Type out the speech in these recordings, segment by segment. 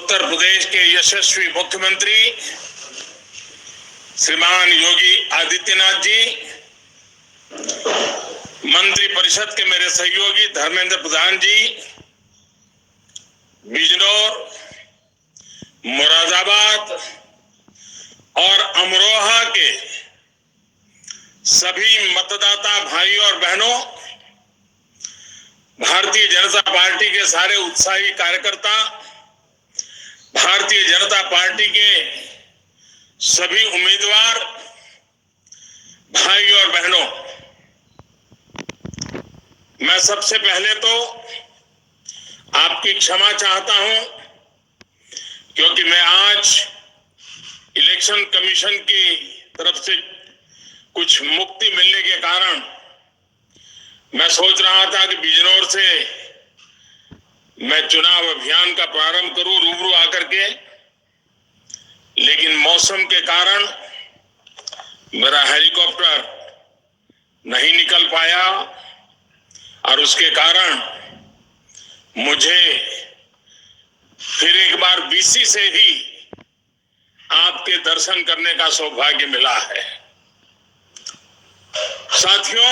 उत्तर प्रदेश के यशस्वी मुख्यमंत्री श्रीमान योगी आदित्यनाथ जी, मंत्री परिषद के मेरे सहयोगी धर्मेंद्र प्रधान जी, बिजनौर, मुरादाबाद और अमरोहा के सभी मतदाता भाई और बहनों, भारतीय जनता पार्टी के सारे उत्साही कार्यकर्ता, भारतीय जनता पार्टी के सभी उम्मीदवार भाई और बहनों, मैं सबसे पहले तो आपकी क्षमा चाहता हूं, क्योंकि मैं आज इलेक्शन कमीशन की तरफ से कुछ मुक्ति मिलने के कारण मैं सोच रहा था कि बिजनौर से मैं चुनाव अभियान का प्रारंभ करूं रूबरू आकर के, लेकिन मौसम के कारण मेरा हेलीकॉप्टर नहीं निकल पाया और उसके कारण मुझे फिर एक बार बीसी से ही आपके दर्शन करने का सौभाग्य मिला है। साथियों,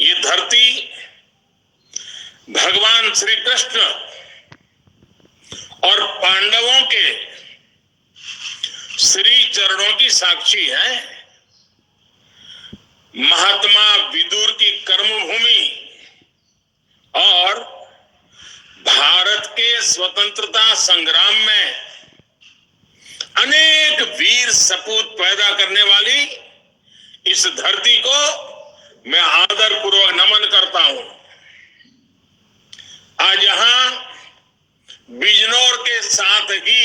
ये धरती भगवान श्री कृष्ण और पांडवों के श्री चरणों की साक्षी है। महात्मा विदुर की कर्मभूमि और भारत के स्वतंत्रता संग्राम में अनेक वीर सपूत पैदा करने वाली इस धरती को मैं आदरपूर्वक नमन करता हूं। आज यहां बिजनौर के साथ ही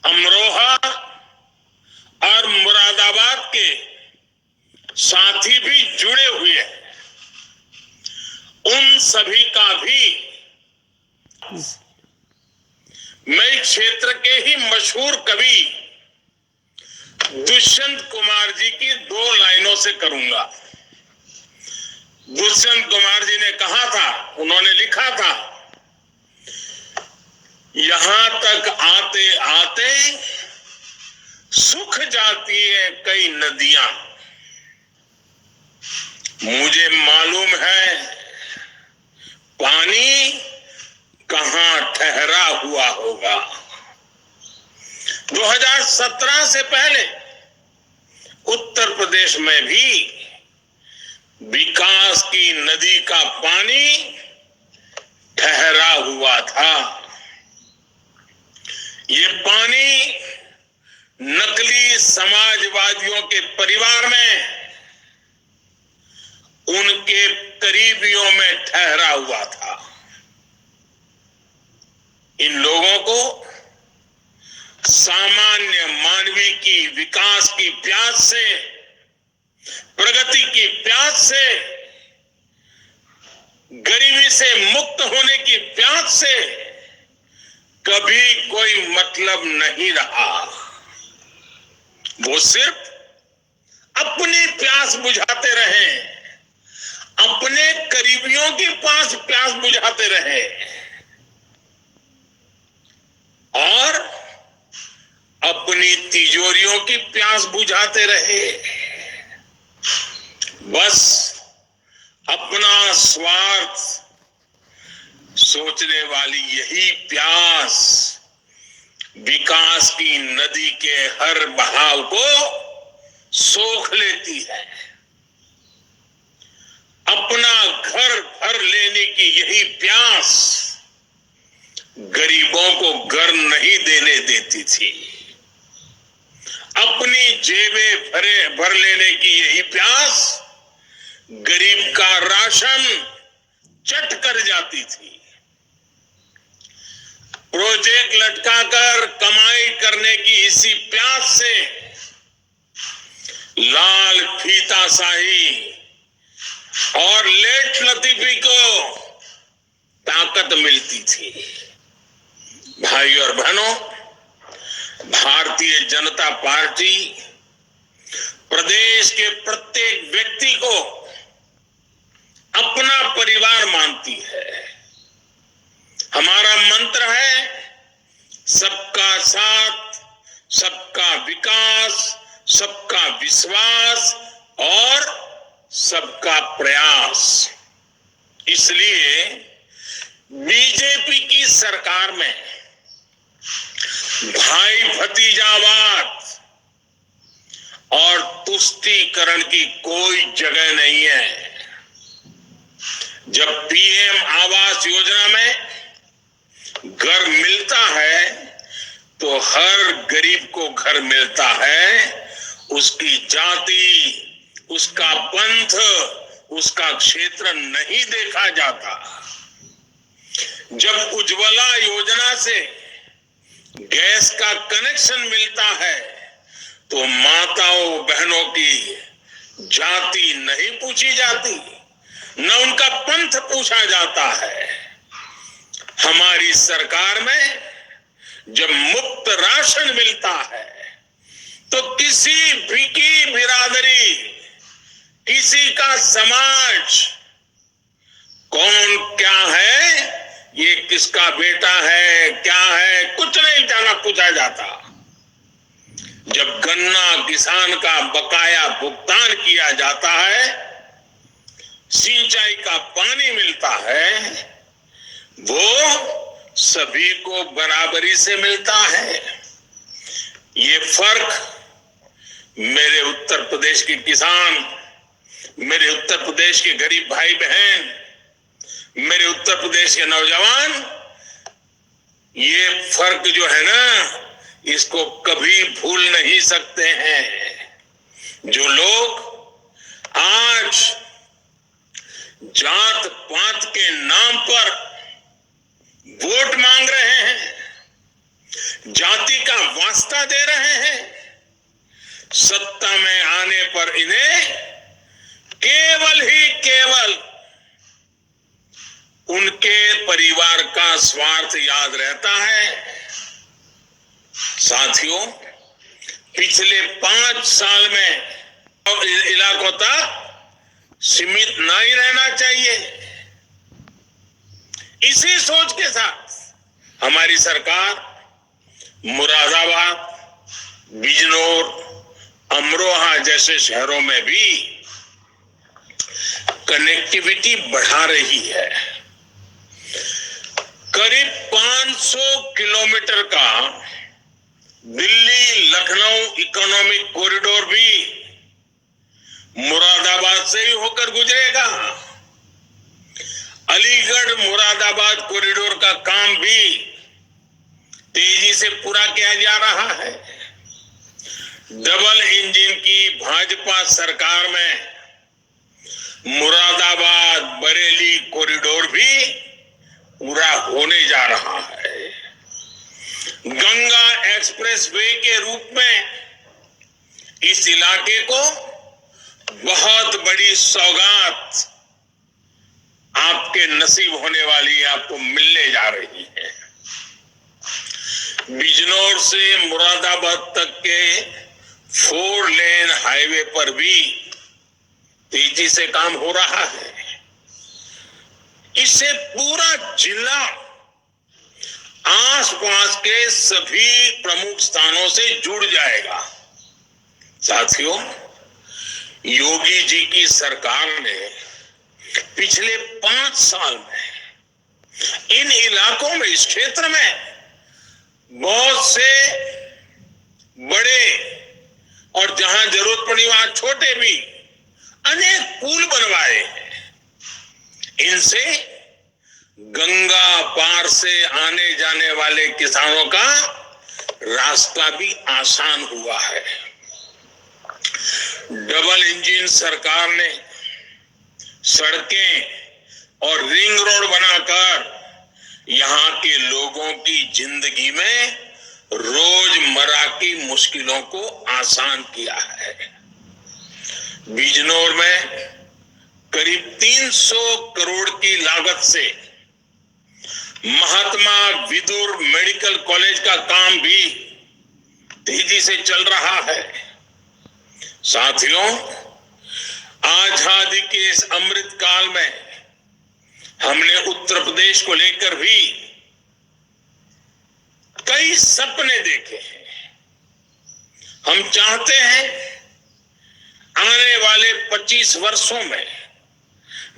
अमरोहा और मुरादाबाद के साथी भी जुड़े हुए हैं। उन सभी का भी मैं क्षेत्र के ही मशहूर कवि दुष्यंत कुमार जी की 2 लाइनों से करूंगा। दुष्यंत कुमार जी ने कहा था, उन्होंने लिखा था, यहां तक आते आते सूख जाती है कई नदियां, मुझे मालूम है पानी कहां ठहरा हुआ होगा। 2017 से पहले उत्तर प्रदेश में भी विकास की नदी का पानी ठहरा हुआ था। ये पानी नकली समाजवादियों के परिवार में उनके करीबियों में ठहरा हुआ था। इन लोगों को सामान्य मानवीय की विकास की प्यास से, प्रगति की प्यास से, गरीबी से मुक्त होने की प्यास से कभी कोई मतलब नहीं रहा। वो सिर्फ अपनी प्यास बुझाते रहे, अपने करीबियों के पास प्यास बुझाते रहे और अपनी तिजोरियों की प्यास बुझाते रहे। बस अपना स्वार्थ सोचने वाली यही प्यास विकास की नदी के हर बहाव को सोख लेती है। अपना घर भर लेने की यही प्यास गरीबों को घर नहीं देने देती थी। अपनी जेबें भर लेने की यही प्यास गरीब का राशन चट कर जाती थी। प्रोजेक्ट लटकाकर कमाई करने की इसी प्यास से लाल फीताशाही और लेट लतीफी को ताकत मिलती थी। भाई और बहनों, भारतीय जनता पार्टी प्रदेश के प्रत्येक व्यक्ति को अपना परिवार मानती है। हमारा मंत्र है सबका साथ, सबका विकास, सबका विश्वास और सबका प्रयास। इसलिए बीजेपी की सरकार में भाई भतीजावाद और तुष्टीकरण की कोई जगह नहीं है। जब पीएम आवास योजना में घर मिलता है तो हर गरीब को घर मिलता है, उसकी जाति, उसका पंथ, उसका क्षेत्र नहीं देखा जाता। जब उज्ज्वला योजना से गैस का कनेक्शन मिलता है तो माताओं बहनों की जाति नहीं पूछी जाती, न उनका पंथ पूछा जाता है। हमारी सरकार में जब मुफ्त राशन मिलता है तो किसी भी की बिरादरी, किसी का समाज, कौन क्या है, ये किसका बेटा है, क्या है, कुछ नहीं जाना पूछा जाता। जब गन्ना किसान का बकाया भुगतान किया जाता है, सिंचाई का पानी मिलता है, वो सभी को बराबरी से मिलता है। ये फर्क मेरे उत्तर प्रदेश के किसान, मेरे उत्तर प्रदेश के गरीब भाई बहन, मेरे उत्तर प्रदेश के नौजवान, ये फर्क जो है ना, इसको कभी भूल नहीं सकते हैं। जो लोग आज जात पात के नाम पर वोट मांग रहे हैं, जाति का वास्ता दे रहे हैं, सत्ता में आने पर इन्हें केवल ही केवल उनके परिवार का स्वार्थ याद रहता है। साथियों, पिछले 5 साल में इलाकों तक सीमित नहीं रहना चाहिए। इसी सोच के साथ हमारी सरकार मुरादाबाद, बिजनौर, अमरोहा जैसे शहरों में भी कनेक्टिविटी बढ़ा रही है। करीब 500 किलोमीटर का दिल्ली लखनऊ इकोनॉमिक कॉरिडोर भी मुरादाबाद से ही होकर गुजरेगा। अलीगढ़ मुरादाबाद कॉरिडोर का काम भी तेजी से पूरा किया जा रहा है। डबल इंजन की भाजपा सरकार में मुरादाबाद बरेली कॉरिडोर भी पूरा होने जा रहा है। गंगा एक्सप्रेस वे के रूप में इस इलाके को बहुत बड़ी सौगात आपके नसीब होने वाली, आपको मिलने जा रही है। बिजनौर से मुरादाबाद तक के 4 लेन हाईवे पर भी तेजी से काम हो रहा है। इससे पूरा जिला आसपास के सभी प्रमुख स्थानों से जुड़ जाएगा। साथियों, योगी जी की सरकार ने पिछले 5 साल में इन इलाकों में, इस क्षेत्र में बहुत से बड़े और जहां जरूरत पड़ी वहां छोटे भी अनेक पुल बनवाए हैं। इनसे गंगा पार से आने जाने वाले किसानों का रास्ता भी आसान हुआ है। डबल इंजन सरकार ने सड़कें और रिंग रोड बनाकर यहां के लोगों की जिंदगी में रोजमर्रा की मुश्किलों को आसान किया है। बिजनौर में करीब 300 करोड़ की लागत से महात्मा विदुर मेडिकल कॉलेज का काम भी तेजी से चल रहा है। साथियों, आजादी के इस अमृत काल में हमने उत्तर प्रदेश को लेकर भी सपने देखे हैं। हम चाहते हैं आने वाले 25 वर्षों में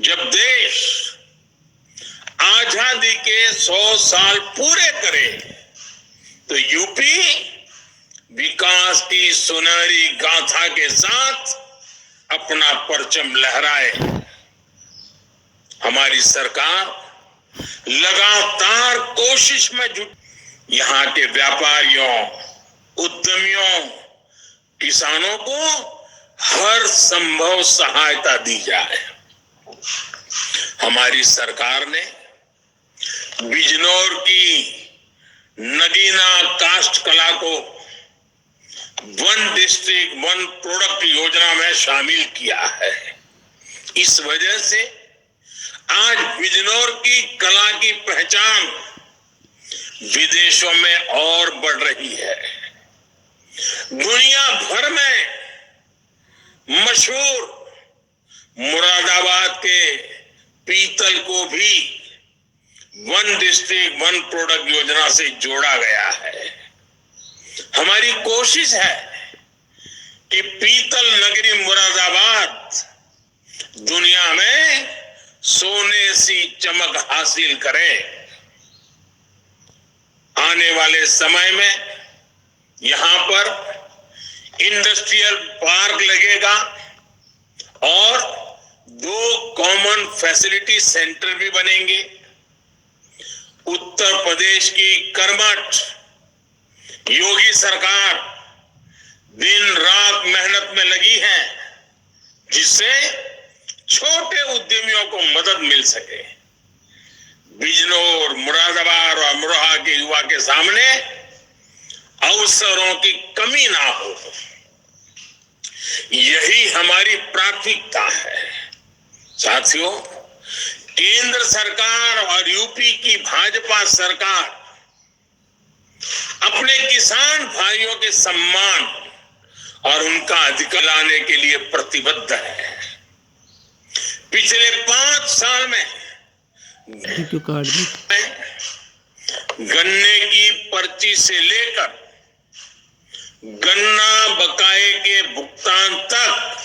जब देश आजादी के 100 साल पूरे करे तो यूपी विकास की सुनहरी गाथा के साथ अपना परचम लहराए। हमारी सरकार लगातार कोशिश में जुट, यहाँ के व्यापारियों, उद्यमियों, किसानों को हर संभव सहायता दी जाए। हमारी सरकार ने बिजनौर की नगीना काष्ठ कला को वन डिस्ट्रिक्ट वन प्रोडक्ट योजना में शामिल किया है। इस वजह से आज बिजनौर की कला की पहचान विदेशों में और बढ़ रही है। दुनिया भर में मशहूर मुरादाबाद के पीतल को भी वन डिस्ट्रिक्ट वन प्रोडक्ट योजना से जोड़ा गया है। हमारी कोशिश है कि पीतल नगरी मुरादाबाद दुनिया में सोने सी चमक हासिल करे। आने वाले समय में यहां पर इंडस्ट्रियल पार्क लगेगा और 2 कॉमन फैसिलिटी सेंटर भी बनेंगे। उत्तर प्रदेश की कर्मठ योगी सरकार दिन रात मेहनत में लगी है जिससे छोटे उद्यमियों को मदद मिल सके। बिजनौर, मुरादाबाद और अमरोहा के युवा के सामने अवसरों की कमी ना हो, यही हमारी प्राथमिकता है। साथियों, केंद्र सरकार और यूपी की भाजपा सरकार अपने किसान भाइयों के सम्मान और उनका अधिकार लाने के लिए प्रतिबद्ध है। पिछले 5 साल में गन्ने की पर्ची से लेकर गन्ना बकाये के भुगतान तक